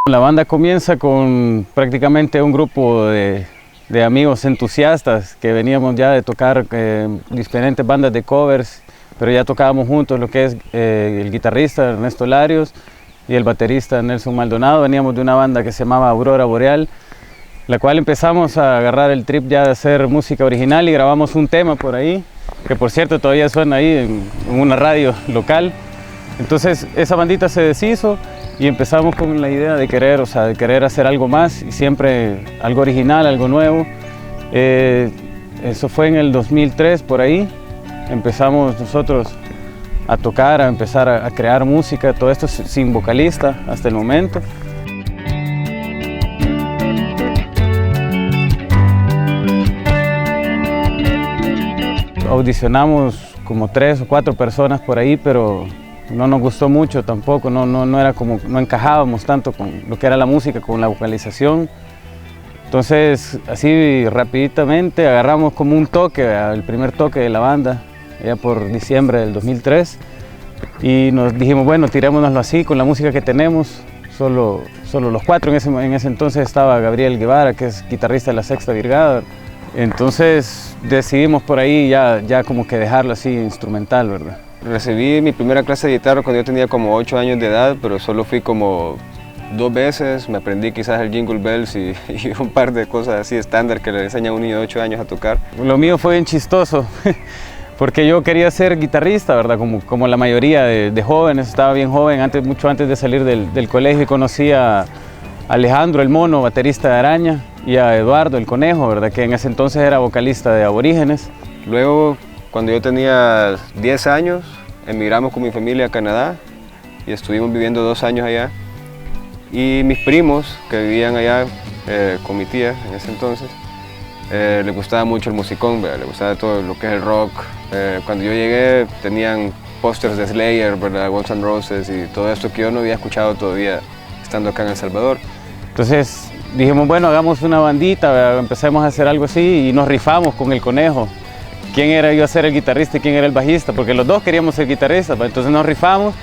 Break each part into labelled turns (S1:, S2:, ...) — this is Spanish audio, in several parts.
S1: La banda comienza con prácticamente un grupo de amigos entusiastas que veníamos ya de tocar diferentes bandas de covers, pero ya tocábamos juntos, lo que es el guitarrista Ernesto Larios y el baterista Nelson Maldonado. Veníamos de una banda que se llamaba Aurora Boreal, la cual empezamos a agarrar el trip ya de hacer música original y grabamos un tema por ahí, que por cierto todavía suena ahí en una radio local. Entonces esa bandita se deshizo y empezamos con la idea de querer, de querer hacer algo más y siempre algo original, algo nuevo. Eso fue en el 2003 por ahí. Empezamos nosotros a tocar, a empezar a crear música, todo esto sin vocalista hasta el momento. Audicionamos como 3 o 4 personas por ahí, pero no nos gustó mucho tampoco, no encajábamos tanto con lo que era la música, con la vocalización. Entonces, así rapiditamente agarramos como un toque, el primer toque de la banda, ya por diciembre del 2003, y nos dijimos, bueno, tirémonoslo así con la música que tenemos, solo los 4. En ese entonces estaba Gabriel Guevara, que es guitarrista de la Sexta Brigada. Entonces decidimos por ahí ya como que dejarlo así instrumental, ¿verdad?
S2: Recibí mi primera clase de guitarra cuando yo tenía como 8 años de edad, pero solo fui como 2 veces. Me aprendí quizás el Jingle Bells y un par de cosas así estándar que le enseña a un niño de 8 años a tocar.
S1: Lo mío fue bien chistoso, porque yo quería ser guitarrista, ¿verdad? Como la mayoría de jóvenes, estaba bien joven, mucho antes de salir del colegio, y conocí a Alejandro el Mono, baterista de Araña, y a Eduardo el Conejo, ¿verdad? Que en ese entonces era vocalista de Aborígenes.
S2: Luego, cuando yo tenía 10 años, emigramos con mi familia a Canadá y estuvimos viviendo 2 años allá. Y mis primos, que vivían allá con mi tía en ese entonces, les gustaba mucho el musicón, ¿verdad? Les gustaba todo lo que es el rock. Cuando yo llegué tenían pósters de Slayer, ¿verdad? Guns N' Roses y todo esto que yo no había escuchado todavía estando acá en El Salvador.
S1: Entonces dijimos, bueno, hagamos una bandita, ¿verdad? Empecemos a hacer algo así y nos rifamos con el Conejo. ¿Quién era yo a ser el guitarrista y quién era el bajista? Porque los dos queríamos ser guitarristas, entonces nos rifamos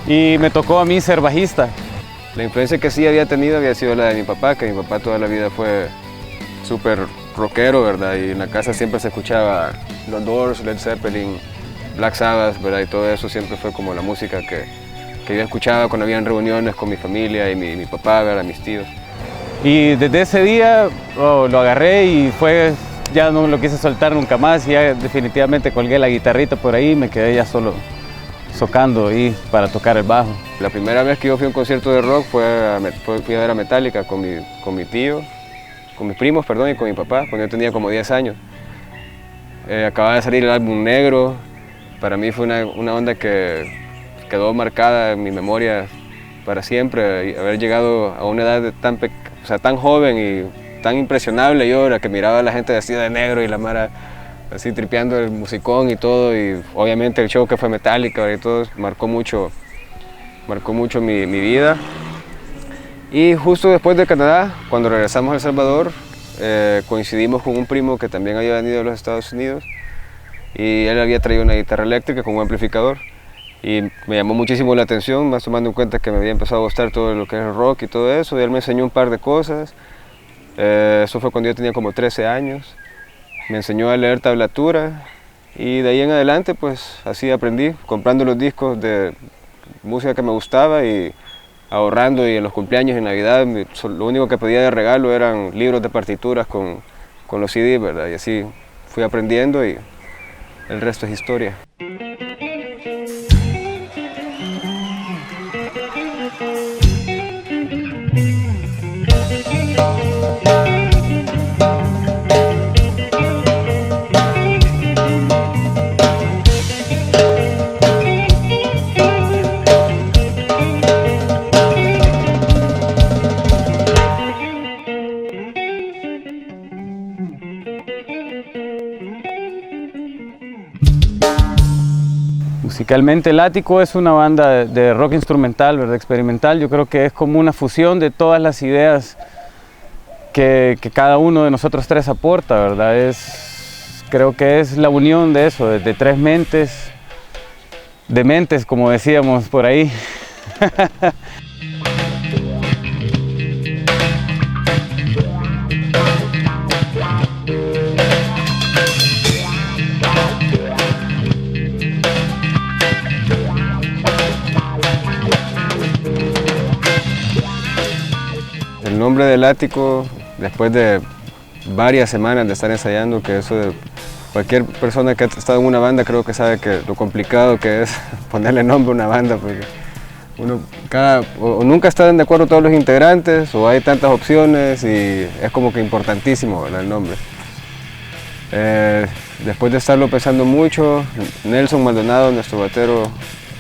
S1: y me tocó a mí ser bajista.
S2: La influencia que sí había tenido había sido la de mi papá, que mi papá toda la vida fue súper rockero, ¿verdad? Y en la casa siempre se escuchaba los Doors, Led Zeppelin, Black Sabbath, ¿verdad? Y todo eso siempre fue como la música que yo escuchaba cuando habían reuniones con mi familia y mi papá, ¿verdad? Mis tíos.
S1: Y desde ese día lo agarré y ya no lo quise soltar nunca más, y ya definitivamente colgué la guitarrita por ahí y me quedé ya solo socando ahí para tocar el bajo.
S2: La primera vez que yo fui a un concierto de rock fui a ver a Metallica con mi tío, con mis primos, perdón, y con mi papá, cuando yo tenía como 10 años. Acababa de salir el álbum Negro. Para mí fue una onda que quedó marcada en mi memoria para siempre, y haber llegado a una edad tan joven y tan impresionable. Yo era que miraba a la gente vestida de negro y la mara así tripeando el musicón y todo, y obviamente el show que fue Metallica y todo marcó mucho mi vida. Y justo después de Canadá, cuando regresamos a El Salvador, coincidimos con un primo que también había venido a los Estados Unidos, y él había traído una guitarra eléctrica con un amplificador. Y me llamó muchísimo la atención, más tomando en cuenta que me había empezado a gustar todo lo que es el rock y todo eso, y él me enseñó un par de cosas. Eso fue cuando yo tenía como 13 años. Me enseñó a leer tablatura, y de ahí en adelante pues así aprendí, comprando los discos de música que me gustaba y ahorrando, y en los cumpleaños y en Navidad lo único que pedía de regalo eran libros de partituras con los CDs, ¿verdad? Y así fui aprendiendo y el resto es historia.
S1: Musicalmente el Ático es una banda de rock instrumental, ¿verdad? Experimental. Yo creo que es como una fusión de todas las ideas que cada uno de nosotros tres aporta, ¿verdad? Creo que es la unión de eso, de 3 mentes, de mentes, como decíamos por ahí.
S2: El nombre del ático, después de varias semanas de estar ensayando, que eso de cualquier persona que ha estado en una banda creo que sabe que lo complicado que es ponerle nombre a una banda, porque uno o nunca están de acuerdo todos los integrantes, o hay tantas opciones y es como que importantísimo, ¿verdad?, el nombre. Después de estarlo pensando mucho, Nelson Maldonado, nuestro batero,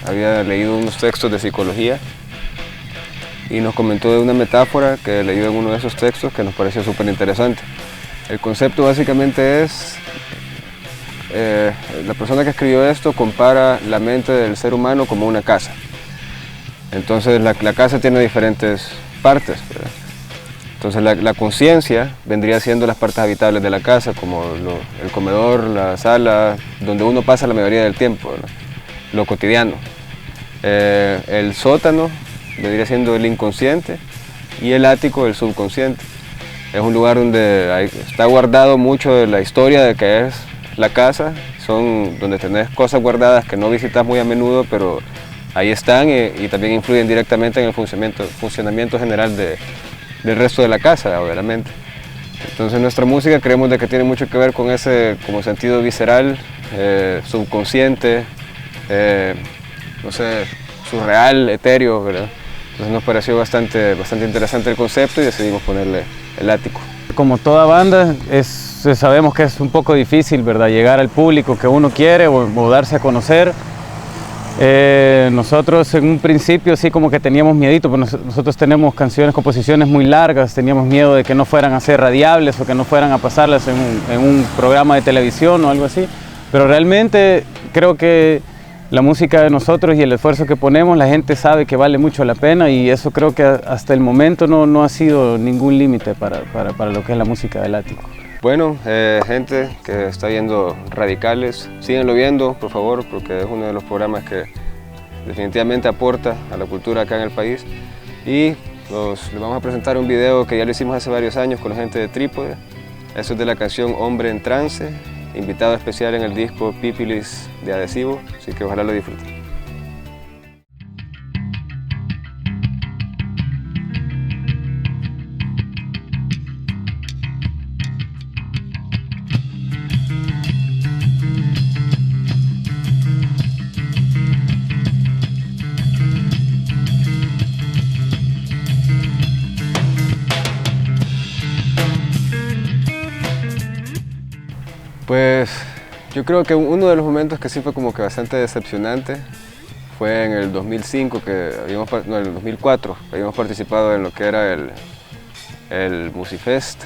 S2: había leído unos textos de psicología y nos comentó de una metáfora que leyó en uno de esos textos que nos pareció súper interesante. El concepto básicamente es, la persona que escribió esto compara la mente del ser humano como una casa. Entonces la casa tiene diferentes partes, ¿verdad? Entonces la conciencia vendría siendo las partes habitables de la casa, como el comedor, la sala, donde uno pasa la mayoría del tiempo, ¿verdad?, lo cotidiano. El sótano vendría siendo el inconsciente y el ático el subconsciente. Es un lugar donde está guardado mucho de la historia de que es la casa, son donde tenés cosas guardadas que no visitas muy a menudo, pero ahí están y también influyen directamente en el funcionamiento general del resto de la casa, obviamente. Entonces nuestra música creemos de que tiene mucho que ver con ese como sentido visceral, subconsciente, no sé, surreal, etéreo, ¿verdad? Entonces nos pareció bastante interesante el concepto y decidimos ponerle el ático.
S1: Como toda banda, sabemos que es un poco difícil, ¿verdad?, llegar al público que uno quiere o darse a conocer. Nosotros en un principio sí como que teníamos miedito, pero nosotros tenemos composiciones muy largas, teníamos miedo de que no fueran a ser radiables o que no fueran a pasarlas en un programa de televisión o algo así, pero realmente creo que la música de nosotros y el esfuerzo que ponemos, la gente sabe que vale mucho la pena, y eso creo que hasta el momento no ha sido ningún límite para lo que es la música del ático.
S2: Bueno, gente que está viendo Radicales, síganlo viendo, por favor, porque es uno de los programas que definitivamente aporta a la cultura acá en el país. Y les vamos a presentar un video que ya lo hicimos hace varios años con la gente de Trípode. Eso es de la canción Hombre en Trance, invitado especial en el disco Pipilis de Adhesivo, así que ojalá lo disfruten. Pues yo creo que uno de los momentos que sí fue como que bastante decepcionante fue en el 2005, en el 2004, habíamos participado en lo que era el Musifest.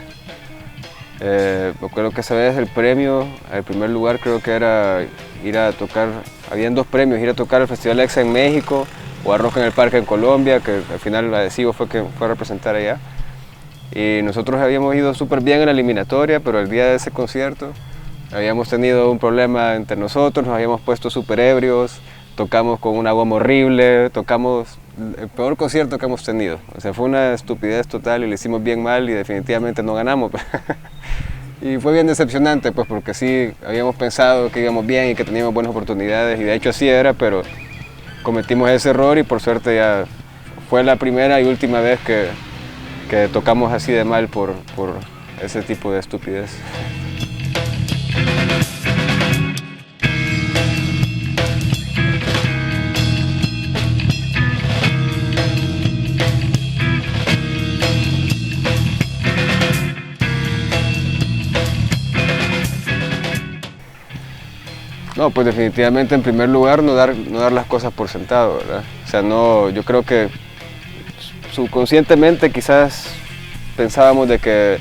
S2: Creo que esa vez el premio, el primer lugar creo que era ir a tocar, habían dos premios, ir a tocar el Festival Exa en México o a Rock en el Parque en Colombia, que al final Adhesivo fue que fue a representar allá. Y nosotros habíamos ido súper bien en la eliminatoria, pero el día de ese concierto habíamos tenido un problema entre nosotros, nos habíamos puesto súper ebrios, tocamos con una goma horrible, tocamos el peor concierto que hemos tenido. O sea, fue una estupidez total y lo hicimos bien mal y definitivamente no ganamos. Y fue bien decepcionante, pues, porque sí habíamos pensado que íbamos bien y que teníamos buenas oportunidades, y de hecho así era, pero cometimos ese error y por suerte ya fue la primera y última vez que tocamos así de mal por ese tipo de estupidez. No, pues definitivamente en primer lugar no dar las cosas por sentado, ¿verdad? O sea, yo creo que subconscientemente quizás pensábamos de que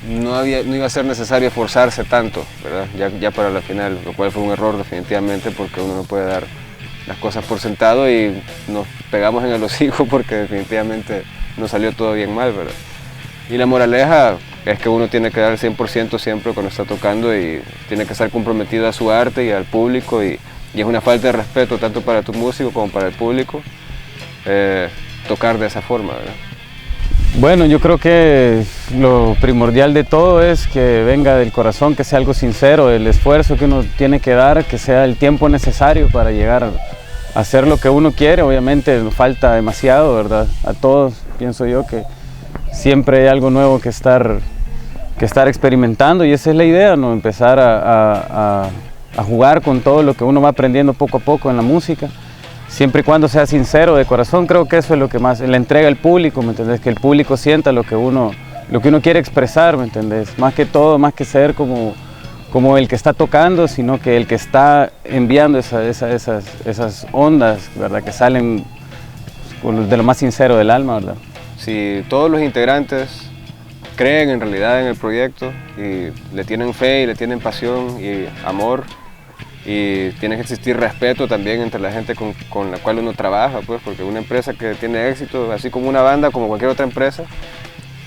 S2: no iba a ser necesario esforzarse tanto, ¿verdad? Ya para la final, lo cual fue un error definitivamente, porque uno no puede dar las cosas por sentado y nos pegamos en el hocico porque definitivamente nos salió todo bien mal, ¿verdad? Y la moraleja es que uno tiene que dar el 100% siempre cuando está tocando y tiene que estar comprometido a su arte y al público, y es una falta de respeto tanto para tu músico como para el público tocar de esa forma, ¿verdad?
S1: Bueno, yo creo que lo primordial de todo es que venga del corazón, que sea algo sincero, el esfuerzo que uno tiene que dar, que sea el tiempo necesario para llegar a hacer lo que uno quiere. Obviamente nos falta demasiado, ¿verdad? A todos pienso yo que siempre hay algo nuevo que estar experimentando, y esa es la idea, ¿no? Empezar a jugar con todo lo que uno va aprendiendo poco a poco en la música, siempre y cuando sea sincero, de corazón. Creo que eso es lo que más le entrega al público, ¿me entendés? Que el público sienta lo que uno quiere expresar, ¿me entendés? Más que todo, más que ser como el que está tocando, sino que el que está enviando esas ondas, ¿verdad? Que salen de lo más sincero del alma, ¿verdad?
S2: Si todos los integrantes creen en realidad en el proyecto y le tienen fe y le tienen pasión y amor, y tiene que existir respeto también entre la gente con la cual uno trabaja, pues, porque una empresa que tiene éxito, así como una banda, como cualquier otra empresa,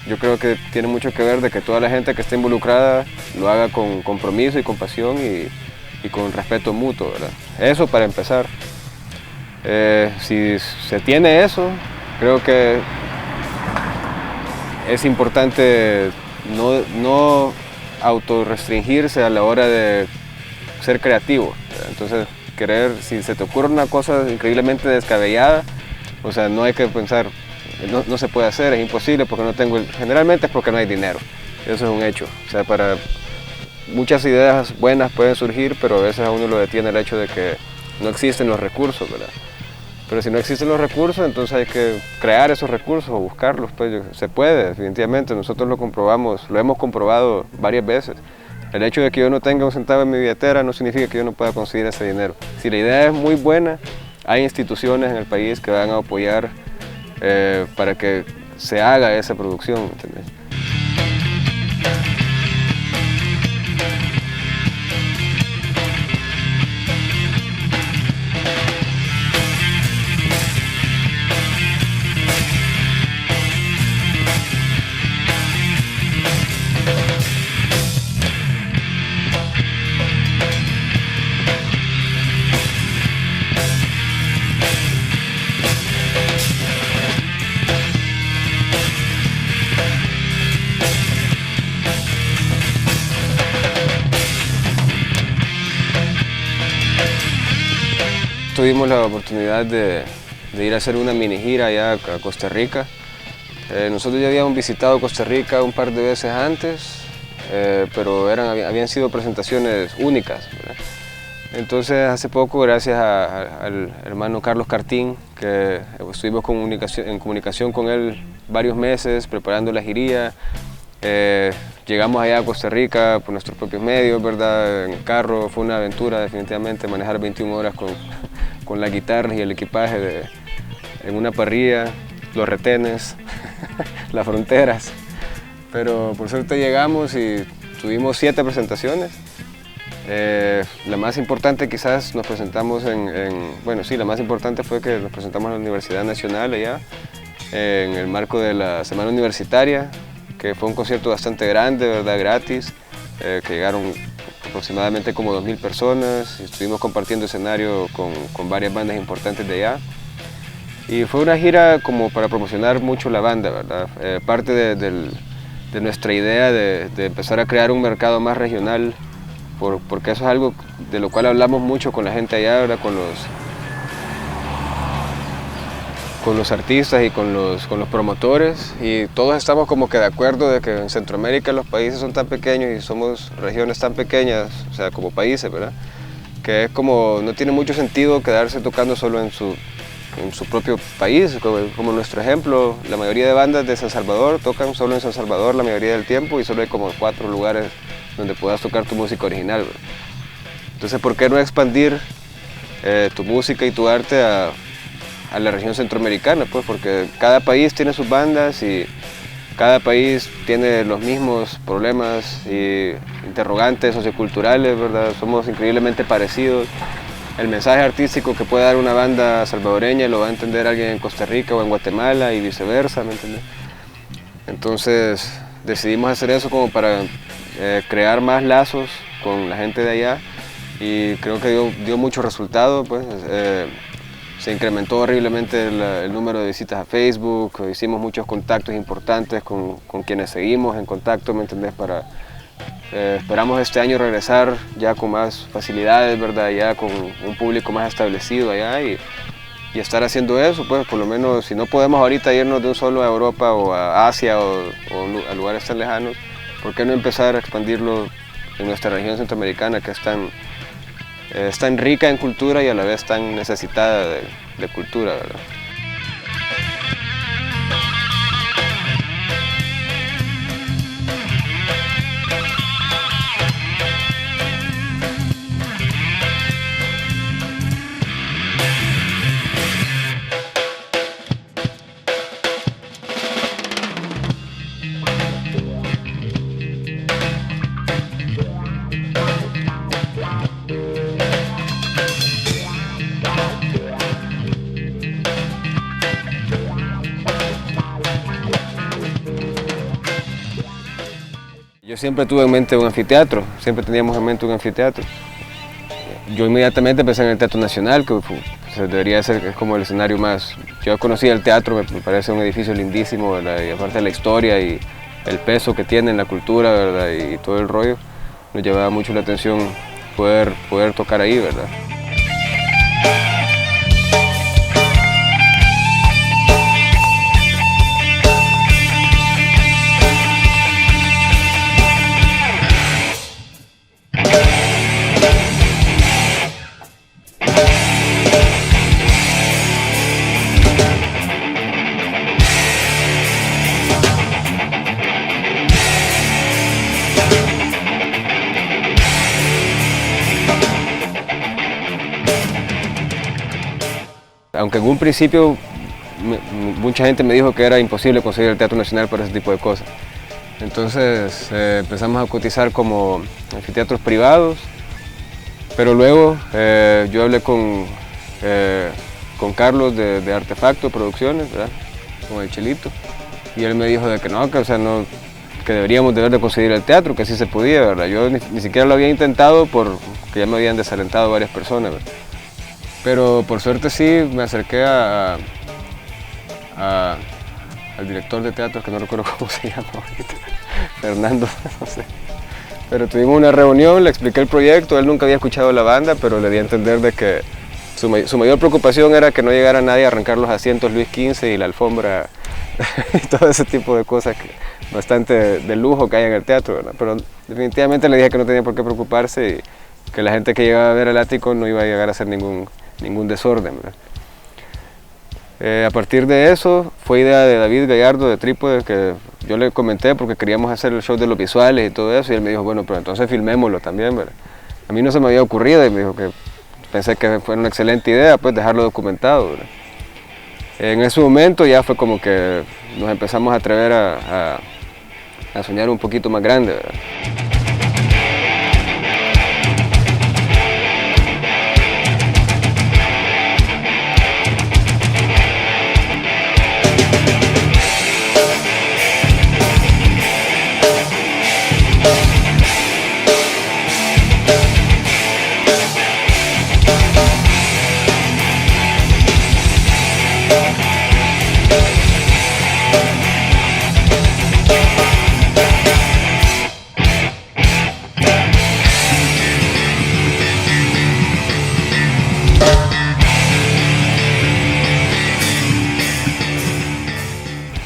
S2: yo creo que tiene mucho que ver de que toda la gente que esté involucrada lo haga con compromiso y con pasión y con respeto mutuo, ¿verdad? Eso para empezar. Si se tiene eso, creo que es importante no autorrestringirse a la hora de ser creativo, ¿verdad? Entonces, si se te ocurre una cosa increíblemente descabellada, o sea, no hay que pensar, no se puede hacer, es imposible porque generalmente es porque no hay dinero, eso es un hecho. O sea, para muchas ideas buenas pueden surgir, pero a veces a uno lo detiene el hecho de que no existen los recursos, ¿verdad? Pero si no existen los recursos, entonces hay que crear esos recursos o buscarlos, pues se puede, definitivamente. Nosotros lo hemos comprobado varias veces. El hecho de que yo no tenga un centavo en mi billetera no significa que yo no pueda conseguir ese dinero. Si la idea es muy buena, hay instituciones en el país que van a apoyar para que se haga esa producción, ¿entendés? Tuvimos la oportunidad de ir a hacer una mini gira allá a Costa Rica. Nosotros ya habíamos visitado Costa Rica un par de veces antes, pero habían sido presentaciones únicas, ¿verdad? Entonces hace poco, gracias al hermano Carlos Cartín, que estuvimos en comunicación con él varios meses preparando la giría, llegamos allá a Costa Rica por nuestros propios medios, ¿verdad? En el carro. Fue una aventura definitivamente manejar 21 horas con la guitarra y el equipaje en una parrilla, los retenes, las fronteras. Pero por suerte llegamos y tuvimos 7 presentaciones. La más importante quizás nos presentamos la más importante fue que nos presentamos en la Universidad Nacional allá, en el marco de la Semana Universitaria, que fue un concierto bastante grande, ¿verdad? Gratis, que llegaron aproximadamente como 2000 personas, y estuvimos compartiendo escenario con varias bandas importantes de allá. Y fue una gira como para promocionar mucho la banda, ¿verdad? Parte de nuestra idea de empezar a crear un mercado más regional, porque eso es algo de lo cual hablamos mucho con la gente allá, ¿verdad? Con los artistas y con los promotores, y todos estamos como que de acuerdo de que en Centroamérica los países son tan pequeños y somos regiones tan pequeñas, o sea, como países, ¿verdad? Que es como, no tiene mucho sentido quedarse tocando solo en su propio país, como nuestro ejemplo. La mayoría de bandas de San Salvador tocan solo en San Salvador la mayoría del tiempo, y solo hay como 4 lugares donde puedas tocar tu música original, ¿verdad? Entonces, ¿por qué no expandir tu música y tu arte a la región centroamericana? Pues porque cada país tiene sus bandas y cada país tiene los mismos problemas y interrogantes socioculturales, ¿verdad? Somos increíblemente parecidos. El mensaje artístico que puede dar una banda salvadoreña lo va a entender alguien en Costa Rica o en Guatemala, y viceversa, ¿me entiendes? Entonces decidimos hacer eso como para crear más lazos con la gente de allá, y creo que dio mucho resultado, pues. Se incrementó horriblemente el número de visitas a Facebook, hicimos muchos contactos importantes con quienes seguimos en contacto, ¿me entendés? Esperamos este año regresar ya con más facilidades, ¿verdad? Ya con un público más establecido allá, y y estar haciendo eso, pues por lo menos si no podemos ahorita irnos de un solo a Europa o a Asia o a lugares tan lejanos, ¿por qué no empezar a expandirlo en nuestra región centroamericana que es tan rica en cultura y a la vez tan necesitada de cultura, ¿verdad? Yo siempre tuve en mente un anfiteatro, siempre teníamos en mente un anfiteatro. Yo inmediatamente pensé en el Teatro Nacional, que debería ser es como el escenario más... Yo conocí el teatro, me parece un edificio lindísimo, ¿verdad? Y aparte de la historia y el peso que tiene en la cultura, ¿verdad? Y todo el rollo, nos llevaba mucho la atención poder tocar ahí, ¿verdad? Aunque en un principio mucha gente me dijo que era imposible conseguir el Teatro Nacional para ese tipo de cosas. Entonces empezamos a cotizar como anfiteatros privados, pero luego yo hablé con Carlos de Artefacto Producciones, ¿verdad? Con el Chelito, y él me dijo de que no, que deberíamos de conseguir el teatro, que sí se podía, ¿verdad? Yo ni siquiera lo había intentado porque ya me habían desalentado varias personas, ¿verdad? Pero por suerte sí me acerqué al director de teatro, que no recuerdo cómo se llama ahorita, Fernando, no sé. Pero tuvimos una reunión, le expliqué el proyecto, él nunca había escuchado la banda, pero le di a entender de que su mayor preocupación era que no llegara nadie a arrancar los asientos Luis XV y la alfombra y todo ese tipo de cosas bastante de lujo que hay en el teatro, ¿verdad? Pero definitivamente le dije que no tenía por qué preocuparse y que la gente que llegaba a ver el ático no iba a llegar a hacer ningún desorden, ¿verdad? A partir de eso fue idea de David Gallardo de Trípode, que yo le comenté porque queríamos hacer el show de los visuales y todo eso, y él me dijo, bueno, pero entonces filmémoslo también, ¿verdad? A mí no se me había ocurrido y me dijo que pensé que fue una excelente idea, pues dejarlo documentado, ¿verdad? En ese momento ya fue como que nos empezamos a atrever a soñar un poquito más grande, ¿verdad?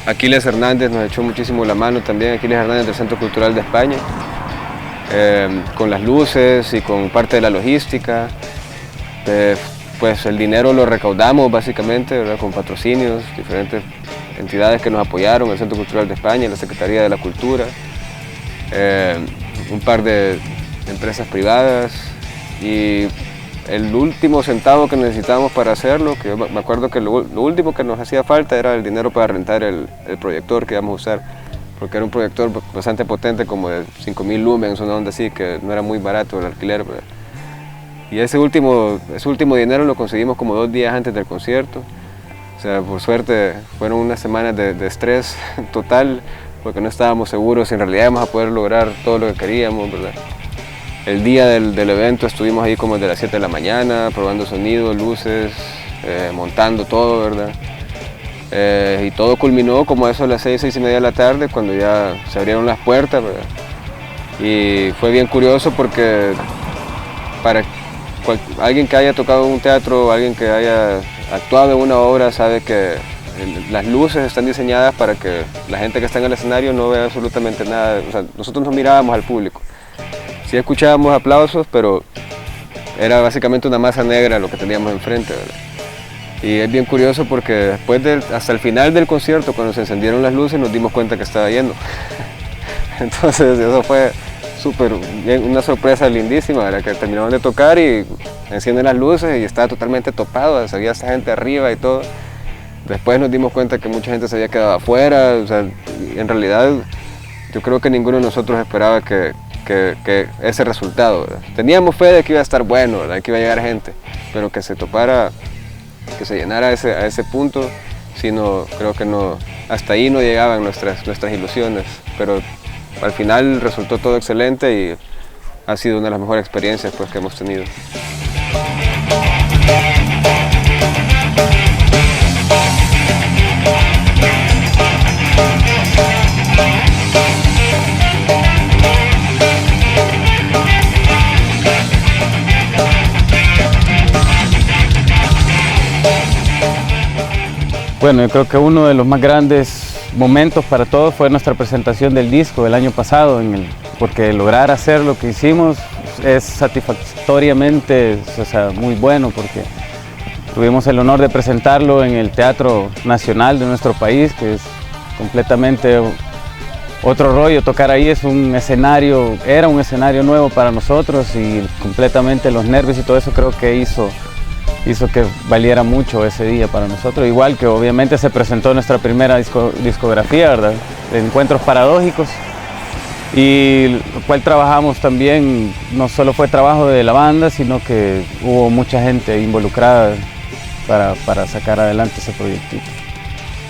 S2: Aquiles Hernández nos echó muchísimo la mano también, Aquiles Hernández del Centro Cultural de España, con las luces y con parte de la logística. Pues el dinero lo recaudamos básicamente, ¿verdad? Con patrocinios, diferentes entidades que nos apoyaron, el Centro Cultural de España, la Secretaría de la Cultura, un par de empresas privadas y el último centavo que necesitábamos para hacerlo, que yo me acuerdo que lo último que nos hacía falta era el dinero para rentar el proyector que íbamos a usar, porque era un proyector bastante potente, como de 5.000 lumens, una onda así, que no era muy barato el alquiler, ¿verdad? Y ese último dinero lo conseguimos como 2 días antes del concierto. O sea, por suerte fueron unas semanas de estrés total, porque no estábamos seguros si en realidad íbamos a poder lograr todo lo que queríamos, ¿verdad? El día del evento estuvimos ahí como desde las 7 de la mañana, probando sonido, luces, montando todo, ¿verdad? Y todo culminó como a eso a las 6:30 de la tarde, cuando ya se abrieron las puertas, ¿verdad? Y fue bien curioso porque para alguien que haya tocado un teatro, alguien que haya actuado en una obra sabe que las luces están diseñadas para que la gente que está en el escenario no vea absolutamente nada. O sea, nosotros no mirábamos al público. Sí escuchábamos aplausos, pero era básicamente una masa negra lo que teníamos enfrente, ¿verdad? Y es bien curioso porque después hasta el final del concierto, cuando se encendieron las luces, nos dimos cuenta que estaba lleno. Entonces eso fue una sorpresa lindísima, ¿verdad? Que terminaron de tocar y encienden las luces y estaba totalmente topado, se veía esa gente arriba y todo. Después nos dimos cuenta que mucha gente se había quedado afuera, o sea, en realidad yo creo que ninguno de nosotros esperaba que ese resultado, ¿verdad? Teníamos fe de que iba a estar bueno, ¿verdad? Que iba a llegar gente, pero que se topara, que se llenara a ese punto, sino, creo que no, hasta ahí no llegaban nuestras ilusiones, pero al final resultó todo excelente y ha sido una de las mejores experiencias pues, que hemos tenido.
S1: Bueno, yo creo que uno de los más grandes momentos para todos fue nuestra presentación del disco del año pasado, porque lograr hacer lo que hicimos es satisfactoriamente, o sea, muy bueno, porque tuvimos el honor de presentarlo en el Teatro Nacional de nuestro país, que es completamente otro rollo. Tocar ahí es era un escenario nuevo para nosotros y completamente los nervios y todo eso creo que hizo que valiera mucho ese día para nosotros. Igual que obviamente se presentó nuestra primera discografía, ¿verdad? De Encuentros Paradójicos, y lo cual trabajamos también, no solo fue trabajo de la banda, sino que hubo mucha gente involucrada para sacar adelante ese proyectito.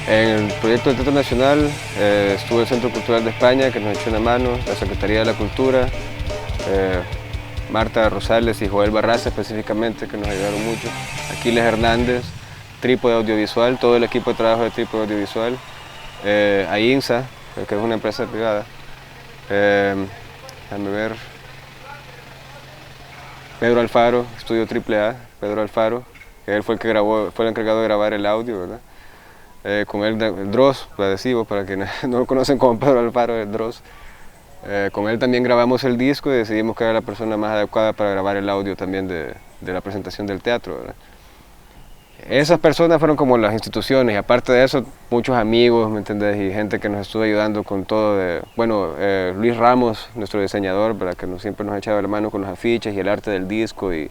S2: En el proyecto del Teatro Nacional estuvo el Centro Cultural de España, que nos echó una mano, la Secretaría de la Cultura, Marta Rosales y Joel Barraza específicamente, que nos ayudaron mucho. Aquiles Hernández, Trípode Audiovisual, todo el equipo de trabajo de Trípode Audiovisual. AINSA, que es una empresa privada. Déjame ver. Pedro Alfaro, Estudio AAA, Pedro Alfaro, que él fue el que fue el encargado de grabar el audio, ¿verdad? Con él, el Dross, lo adhesivo, para quienes no lo conocen como Pedro Alfaro, el Dross. Con él también grabamos el disco y decidimos que era la persona más adecuada para grabar el audio también de la presentación del teatro, ¿verdad? Esas personas fueron como las instituciones, y aparte de eso, muchos amigos, ¿me entendés? Y gente que nos estuvo ayudando con todo. Luis Ramos, nuestro diseñador, ¿verdad? Que siempre nos ha echado la mano con los afiches y el arte del disco y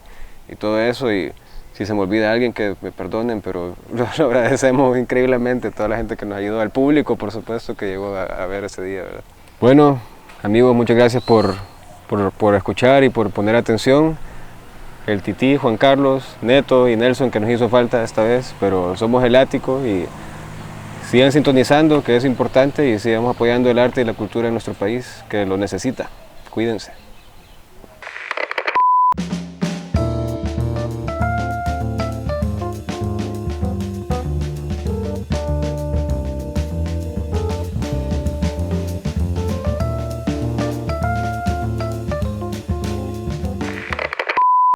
S2: todo eso. Y si se me olvida alguien, que me perdonen, pero lo agradecemos increíblemente a toda la gente que nos ayudó, al público, por supuesto, que llegó a ver ese día, ¿verdad? Bueno, amigos, muchas gracias por escuchar y por poner atención. El Tití, Juan Carlos, Neto y Nelson, que nos hizo falta esta vez, pero somos el Ático y sigan sintonizando, que es importante, y sigamos apoyando el arte y la cultura en nuestro país, que lo necesita. Cuídense.